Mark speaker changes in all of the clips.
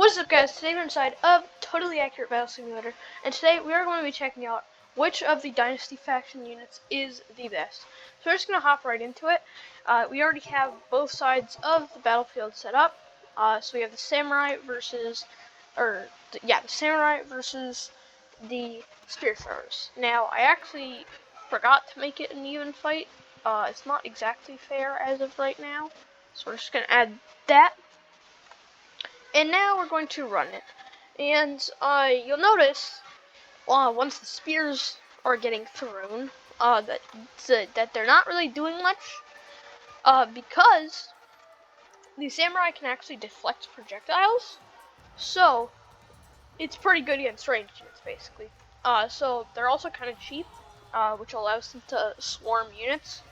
Speaker 1: What's up, guys? Today we're inside of Totally Accurate Battle Simulator, and today we are going to be checking out which of the Dynasty Faction units is the best. So we're just going to hop right into it. We already have both sides of the battlefield set up. So we have the Samurai versus, the Samurai versus the Spear Throwers. Now, I actually forgot to make it an even fight. It's not exactly fair as of right now, so we're just going to add that. And now we're going to run it. And you'll notice, once the spears are getting thrown, that they're not really doing much, because the samurai can actually deflect projectiles. So it's pretty good against ranged units, basically. So they're also kind of cheap, which allows them to swarm units.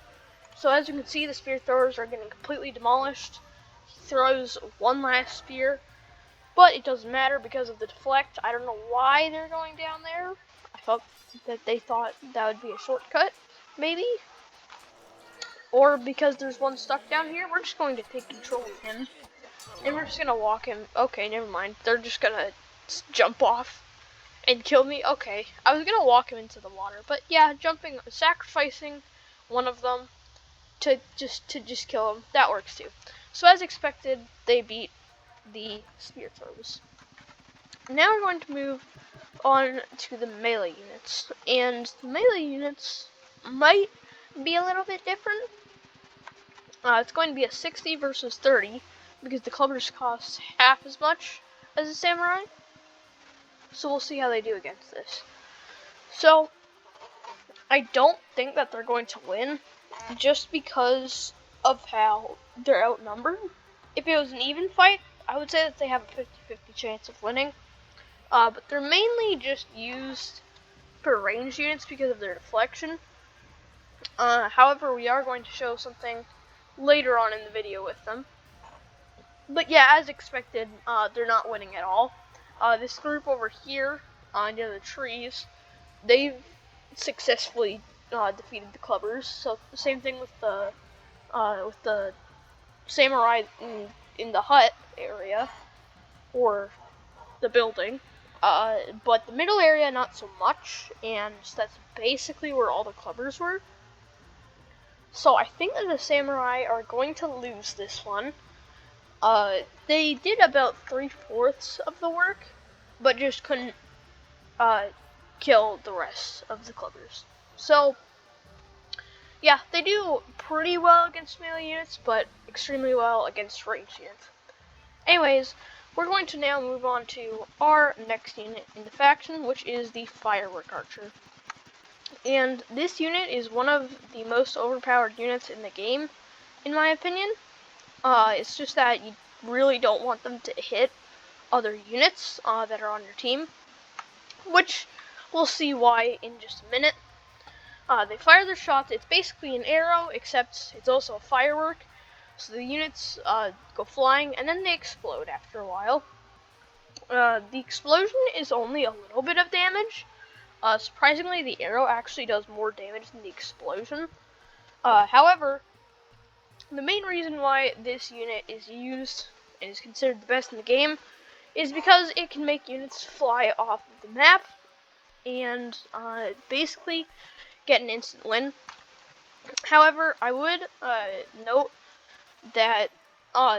Speaker 1: So as you can see, the spear throwers are getting completely demolished. He throws one last spear. But it doesn't matter because of the deflect. I don't know why they're going down there. I thought that they thought that would be a shortcut, maybe. Or because there's one stuck down here, we're just going to take control of him. And we're just going to walk him. Okay, never mind. They're just going to jump off and kill me. Okay, I was going to walk him into the water. But yeah, sacrificing one of them to just kill him, that works too. So as expected, they beat the spear throwers. Now we're going to move on to the melee units, and the melee units might be a little bit different. It's going to be a 60 versus 30 because the clubbers cost half as much as the samurai. So we'll see how they do against this. So I don't think that they're going to win just because of how they're outnumbered. If it was an even fight, I would say that they have a 50-50 chance of winning, but they're mainly just used for ranged units because of their deflection. However, we are going to show something later on in the video with them. But yeah, as expected, they're not winning at all. This group over here, near the trees, they've successfully defeated the clubbers. So the same thing with the samurai in the hut area, or the building, but the middle area not so much, and that's basically where all the clubbers were. So I think that the samurai are going to lose this one. They did about 3/4 of the work, but just couldn't kill the rest of the clubbers. So yeah, they do pretty well against melee units, but extremely well against ranged units. Anyways, we're going to now move on to our next unit in the faction, which is the Firework Archer. And this unit is one of the most overpowered units in the game, in my opinion. It's just that you really don't want them to hit other units that are on your team, which we'll see why in just a minute. They fire their shots. It's basically an arrow, except it's also a firework. So the units go flying, and then they explode after a while. The explosion is only a little bit of damage. Surprisingly, the arrow actually does more damage than the explosion. However, the main reason why this unit is used and is considered the best in the game is because it can make units fly off of the map and basically get an instant win. However, I would note that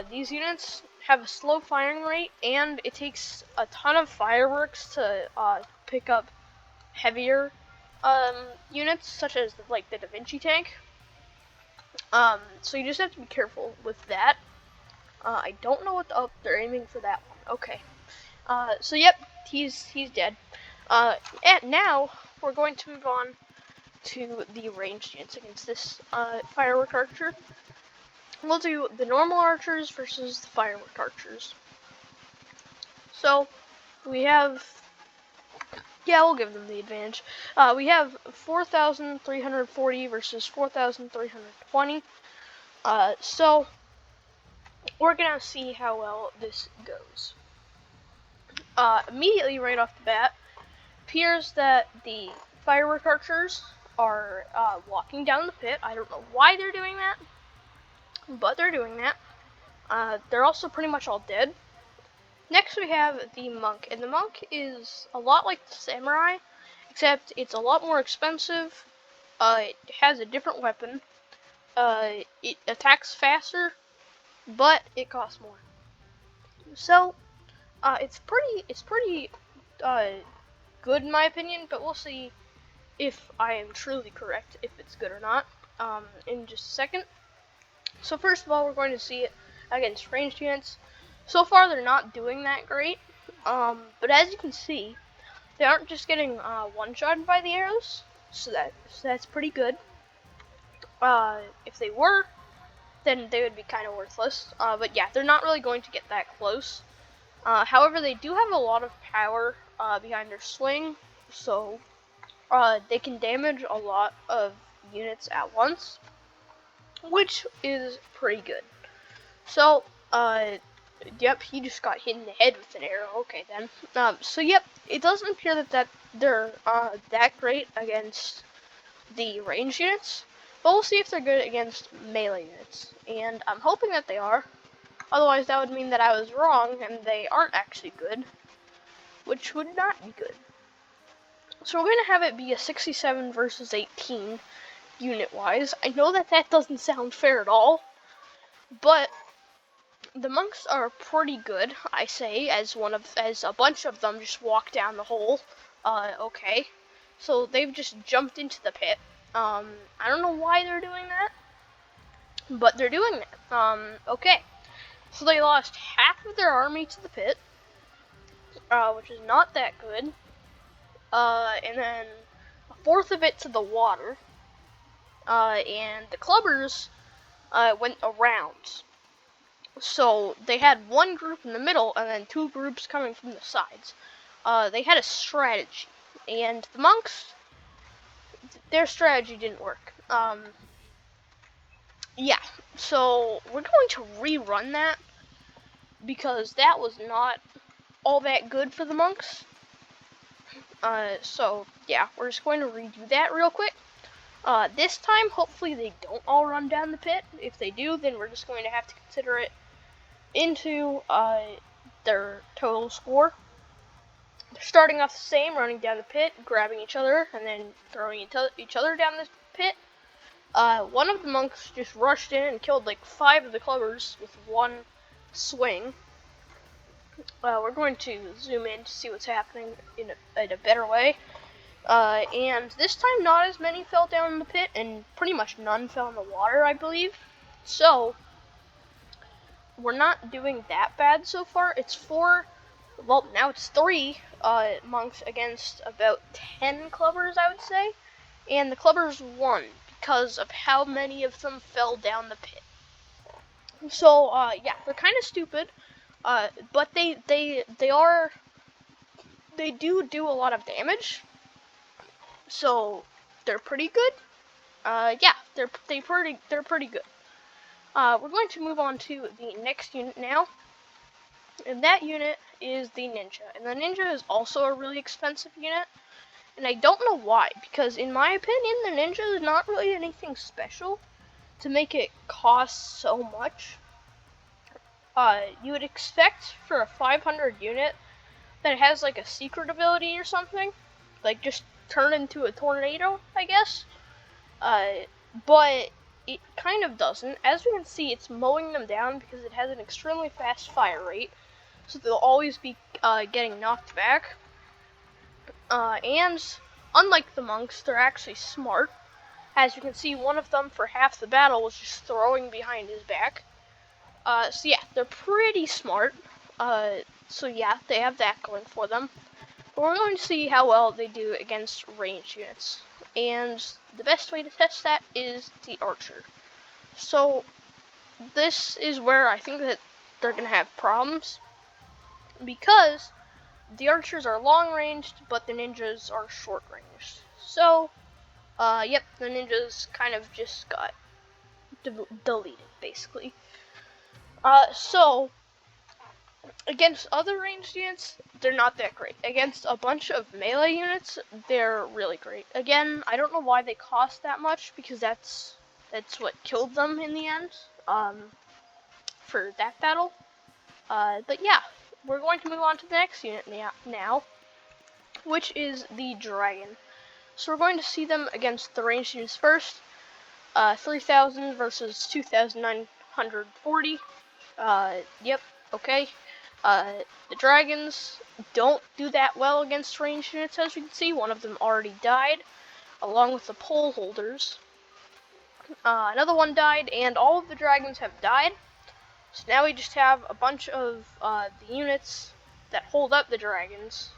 Speaker 1: these units have a slow firing rate, and it takes a ton of fireworks to pick up heavier units, such as the Da Vinci tank. So you just have to be careful with that. I don't know what they're aiming for that one. Okay. So yep, he's dead. And now we're going to move on to the ranged units against this Firework Archer. We'll do the normal archers versus the Firework Archers. So we have, we'll give them the advantage. We have 4,340 versus 4,320. So we're gonna see how well this goes. Immediately right off the bat, appears that the Firework Archers are walking down the pit. I don't know why they're doing that, but they're doing that. They're also pretty much all dead. Next we have the monk, and the monk is a lot like the samurai, except it's a lot more expensive. It has a different weapon. It attacks faster, but it costs more. So, it's pretty good in my opinion, but we'll see if I am truly correct, if it's good or not, in just a second. So first of all, we're going to see it against ranged units. So far, they're not doing that great, but as you can see, they aren't just getting one-shotted by the arrows, so that's pretty good. If they were, then they would be kind of worthless. But yeah, they're not really going to get that close. However, they do have a lot of power behind their swing, so they can damage a lot of units at once, which is pretty good. So, yep, he just got hit in the head with an arrow. Okay, then. So, yep, it doesn't appear that they're that great against the ranged units, but we'll see if they're good against melee units. And I'm hoping that they are. Otherwise, that would mean that I was wrong and they aren't actually good, which would not be good. So we're going to have it be a 67 versus 18 unit-wise. I know that doesn't sound fair at all, but the monks are pretty good, I say, as a bunch of them just walk down the hole. Okay. So they've just jumped into the pit. I don't know why they're doing that, but they're doing that. Okay. So they lost half of their army to the pit, which is not that good. And then a fourth of it to the water. And the clubbers went around. So they had one group in the middle and then two groups coming from the sides. They had a strategy, and the monks, their strategy didn't work. Yeah, so we're going to rerun that because that was not all that good for the monks. So yeah, we're just going to redo that real quick. This time, hopefully they don't all run down the pit. If they do, then we're just going to have to consider it into their total score. They're starting off the same, running down the pit, grabbing each other, and then throwing each other down the pit. One of the monks just rushed in and killed like 5 of the clubbers with one swing. We're going to zoom in to see what's happening in a better way. And this time not as many fell down in the pit, and pretty much none fell in the water, I believe. So, we're not doing that bad so far. It's 4, well, now it's 3 monks against about 10 clubbers, I would say. And the clubbers won because of how many of them fell down the pit. So, yeah, they're kind of stupid. But they do a lot of damage. So they're pretty good. Yeah, they're pretty good. We're going to move on to the next unit now, and that unit is the ninja. And the ninja is also a really expensive unit, and I don't know why. Because in my opinion, the ninja is not really anything special to make it cost so much. You would expect for a 500 unit that it has like a secret ability or something, like just turn into a tornado, I guess. But it kind of doesn't. As we can see, it's mowing them down because it has an extremely fast fire rate, so they'll always be getting knocked back. And unlike the monks, they're actually smart. As you can see, one of them for half the battle was just throwing behind his back. So yeah, they're pretty smart. So yeah, they have that going for them. But we're going to see how well they do against ranged units. And the best way to test that is the archer. So this is where I think that they're going to have problems, because the archers are long ranged, but the ninjas are short ranged. So, yep, the ninjas kind of just got deleted, basically. So, against other ranged units, they're not that great. Against a bunch of melee units, they're really great. Again, I don't know why they cost that much, because that's what killed them in the end, for that battle. But yeah, we're going to move on to the next unit now, which is the Dragon. So we're going to see them against the ranged units first. 3,000 versus 2,940. Yep, okay. The Dragons don't do that well against ranged units, as you can see. One of them already died, along with the pole holders. Another one died, and all of the Dragons have died. So now we just have a bunch of the units that hold up the Dragons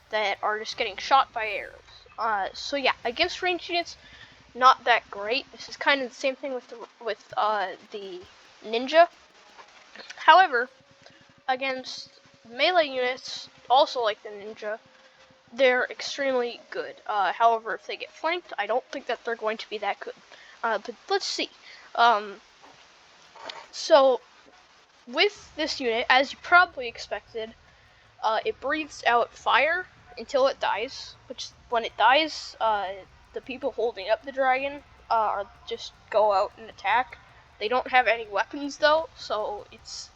Speaker 1: that are just getting shot by arrows. So yeah, against ranged units, not that great. This is kind of the same thing with the ninja. However, against melee units, also like the ninja, they're extremely good. However, if they get flanked, I don't think that they're going to be that good. But let's see. So with this unit, as you probably expected, it breathes out fire until it dies, which when it dies, the people holding up the dragon just go out and attack. They don't have any weapons though, so it's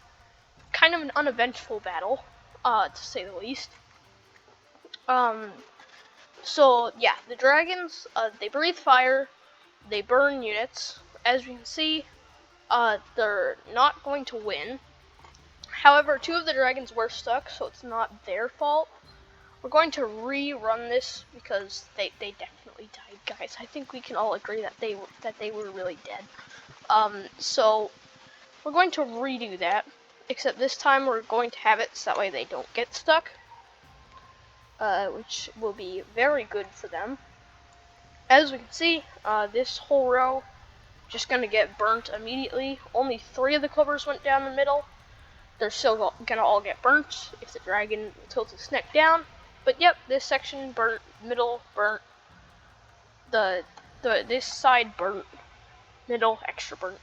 Speaker 1: kind of an uneventful battle, to say the least. So yeah, the dragons, they breathe fire, they burn units. As you can see, they're not going to win. However, two of the dragons were stuck, so it's not their fault. We're going to rerun this because they definitely died, guys. I think we can all agree that they were really dead. So we're going to redo that, except this time we're going to have it so that way they don't get stuck, which will be very good for them. As we can see, this whole row just gonna get burnt immediately. Only 3 of the clippers went down the middle. They're still gonna all get burnt if the dragon tilts its neck down. But yep, this section burnt, middle burnt, this side burnt, middle extra burnt.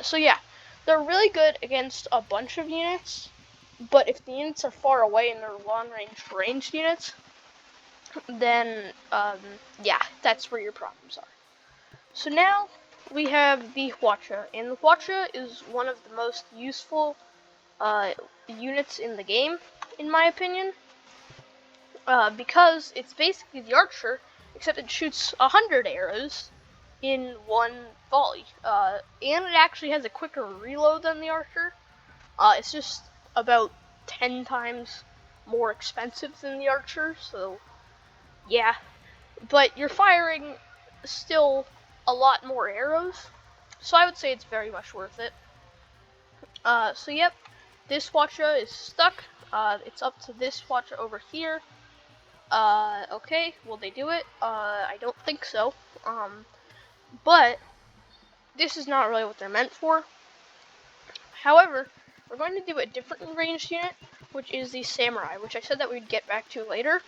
Speaker 1: So yeah, they're really good against a bunch of units, but if the units are far away and they're long-range ranged units, then yeah, that's where your problems are. So now we have the Hwacha, and the Hwacha is one of the most useful units in the game, in my opinion, because it's basically the archer, except it shoots 100 arrows in one volley, and it actually has a quicker reload than the archer. It's just about 10 times more expensive than the archer, so yeah, but you're firing still a lot more arrows, so I would say it's very much worth it. So yep, this Hwacha is stuck. It's up to this Hwacha over here. Okay, will they do it? I don't think so. But this is not really what they're meant for. However, we're going to do a different ranged unit, which is the samurai, which I said that we'd get back to later.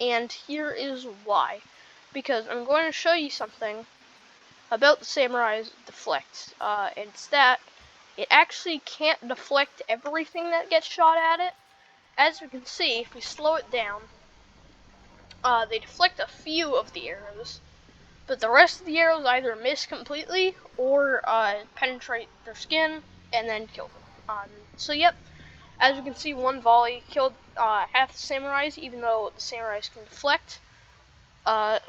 Speaker 1: And here is why. Because I'm going to show you something about the samurai's deflect. And it's that it actually can't deflect everything that gets shot at it. As you can see, if we slow it down, they deflect a few of the arrows, but the rest of the arrows either miss completely or penetrate their skin and then kill them. So yep, as you can see, one volley killed half the samurais, even though the samurais can deflect.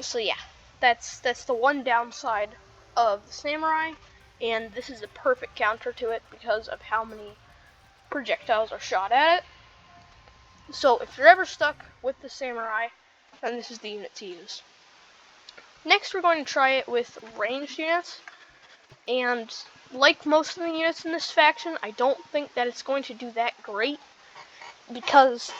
Speaker 1: So yeah, that's the one downside of the samurai, and this is a perfect counter to it because of how many projectiles are shot at it. So if you're ever stuck with the samurai, then this is the unit to use. Next, we're going to try it with ranged units, and like most of the units in this faction, I don't think that it's going to do that great because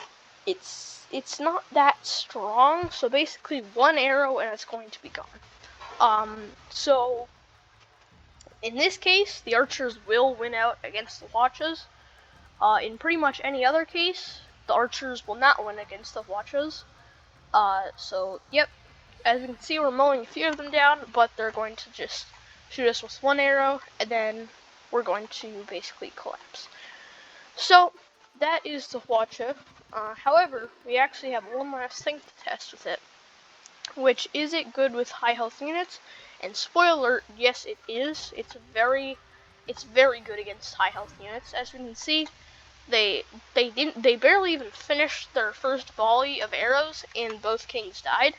Speaker 1: it's not that strong. So basically, one arrow and it's going to be gone. So in this case, the archers will win out against the Hwachas. In pretty much any other case, the archers will not win against the Hwachas. So yep, as you can see, we're mowing a few of them down, but they're going to just shoot us with one arrow, and then we're going to basically collapse. So that is the Hwacha. However, we actually have one last thing to test with it, which is it good with high health units? And spoiler alert, yes it is. It's very good against high health units. As we can see, They barely even finished their first volley of arrows, and both kings died.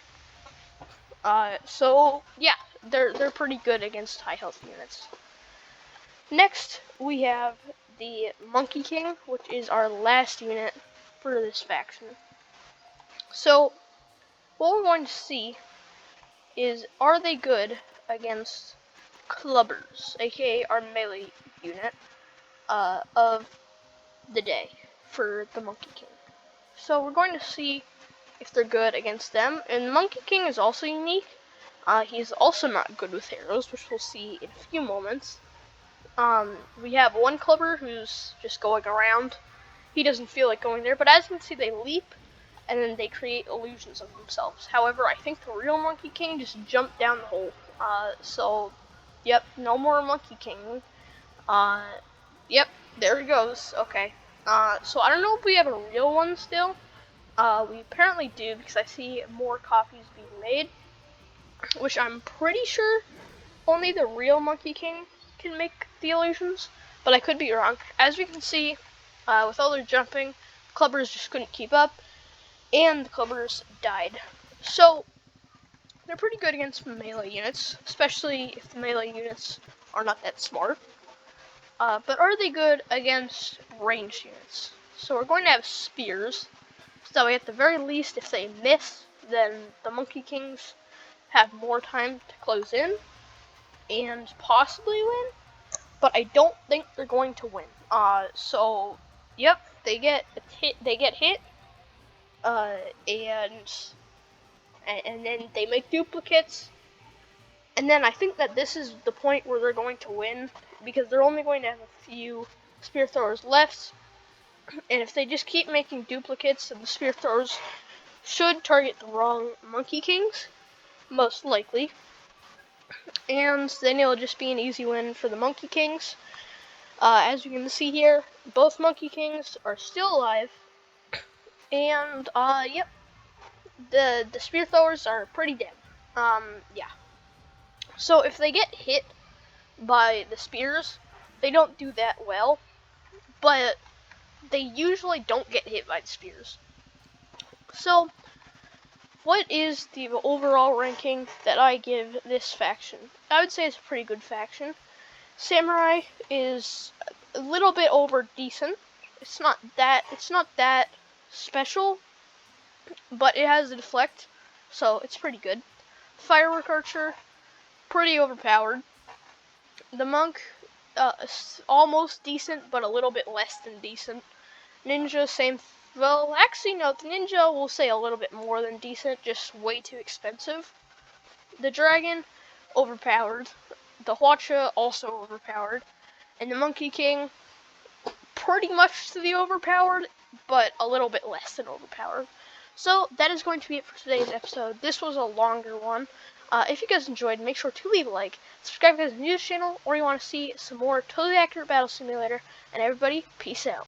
Speaker 1: So yeah, they're pretty good against high health units. Next, we have the Monkey King, which is our last unit for this faction. So what we're going to see is, are they good against clubbers, aka our melee unit of the day for the Monkey King. So we're going to see if they're good against them. And Monkey King is also unique. He's also not good with arrows, which we'll see in a few moments. We have one clubber who's just going around. He doesn't feel like going there, but as you can see, they leap, and then they create illusions of themselves. However, I think the real Monkey King just jumped down the hole. So, yep, no more Monkey King. Yep, there he goes. Okay. So I don't know if we have a real one still. We apparently do, because I see more copies being made, which I'm pretty sure only the real Monkey King can make the illusions, but I could be wrong. As we can see, with all their jumping, clubbers just couldn't keep up, and the clubbers died. So they're pretty good against melee units, especially if the melee units are not that smart. But are they good against ranged units? So we're going to have spears. So at the very least, if they miss, then the Monkey Kings have more time to close in and possibly win. But I don't think they're going to win. So yep, they get hit. And then they make duplicates. And then I think that this is the point where they're going to win, because they're only going to have a few spear throwers left. And if they just keep making duplicates, then the spear throwers should target the wrong Monkey Kings, most likely. And then it'll just be an easy win for the Monkey Kings. As you can see here, both Monkey Kings are still alive. And, yep, the spear throwers are pretty dead. Yeah. So if they get hit by the spears, they don't do that well, but they usually don't get hit by the spears. So, what is the overall ranking that I give this faction? I would say it's a pretty good faction. Samurai is a little bit over decent. It's not that special, but it has a deflect, so it's pretty good. Firework Archer, pretty overpowered. The Monk, almost decent, but a little bit less than decent. Ninja, same. Well, actually, no, the Ninja will say a little bit more than decent, just way too expensive. The Dragon, overpowered. The Hwacha, also overpowered. And the Monkey King, pretty much to the overpowered, but a little bit less than overpowered. So that is going to be it for today's episode. This was a longer one. If you guys enjoyed, make sure to leave a like, subscribe if you guys are new to this channel, or you want to see some more totally accurate Battle Simulator, and everybody, peace out.